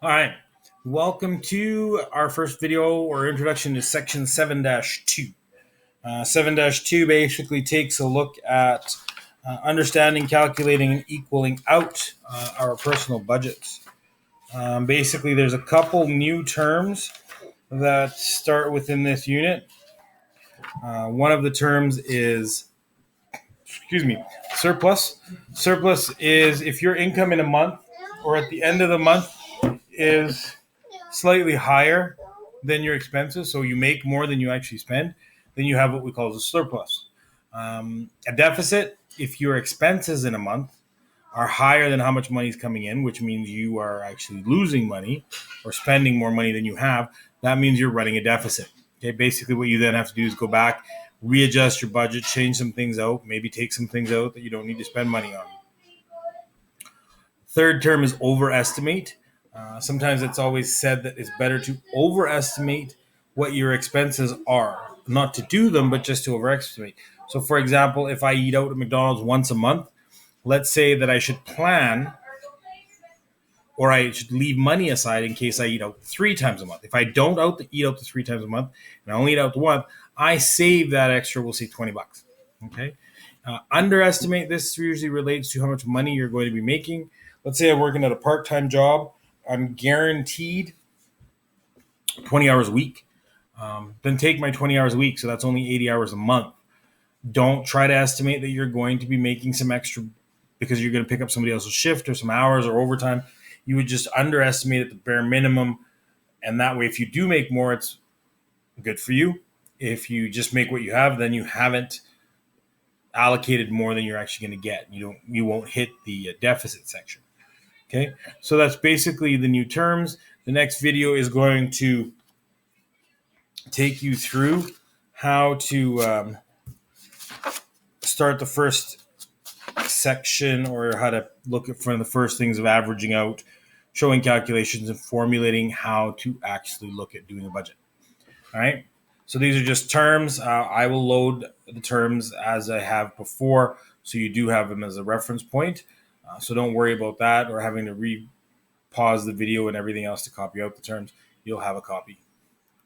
All right. Welcome to our first video or introduction to section 7-2. 7-2 basically takes a look at understanding, calculating, and equaling out our personal budgets. Basically, there's a couple new terms that start within this unit. One of the terms is, surplus. Surplus is if your income in a month or at the end of the month is slightly higher than your expenses, so you make more than you actually spend, then you have what we call a surplus. A deficit, if your expenses in a month are higher than how much money is coming in, which means you are actually losing money or spending more money than you have, that means you're running a deficit. Okay, basically what you then have to do is go back, readjust your budget, change some things out, maybe take some things out that you don't need to spend money on. Third term is overestimate. Sometimes it's always said that it's better to overestimate what your expenses are, not to do them, but just to overestimate. So, for example, if I eat out at McDonald's once a month, let's say that I should plan or I should leave money aside in case I eat out 3 times a month. If I don't eat out the 3 times a month and I only eat out the one, I save that extra, we'll say $20. Okay. Underestimate this usually relates to how much money you're going to be making. Let's say I'm working at a part-time job. I'm guaranteed 20 hours a week. Then take my 20 hours a week. So that's only 80 hours a month. Don't try to estimate that you're going to be making some extra because you're going to pick up somebody else's shift or some hours or overtime. You would just underestimate at the bare minimum. And that way, if you do make more, it's good for you. If you just make what you have, then you haven't allocated more than you're actually going to get. You won't hit the deficit section. Okay, so that's basically the new terms. The next video is going to take you through how to start the first section or how to look at one of the first things of averaging out, showing calculations, and formulating how to actually look at doing a budget. All right. So these are just terms. I will load the terms as I have before, so you do have them as a reference point. So don't worry about that or having to pause the video and everything else to copy out the terms. You'll have a copy.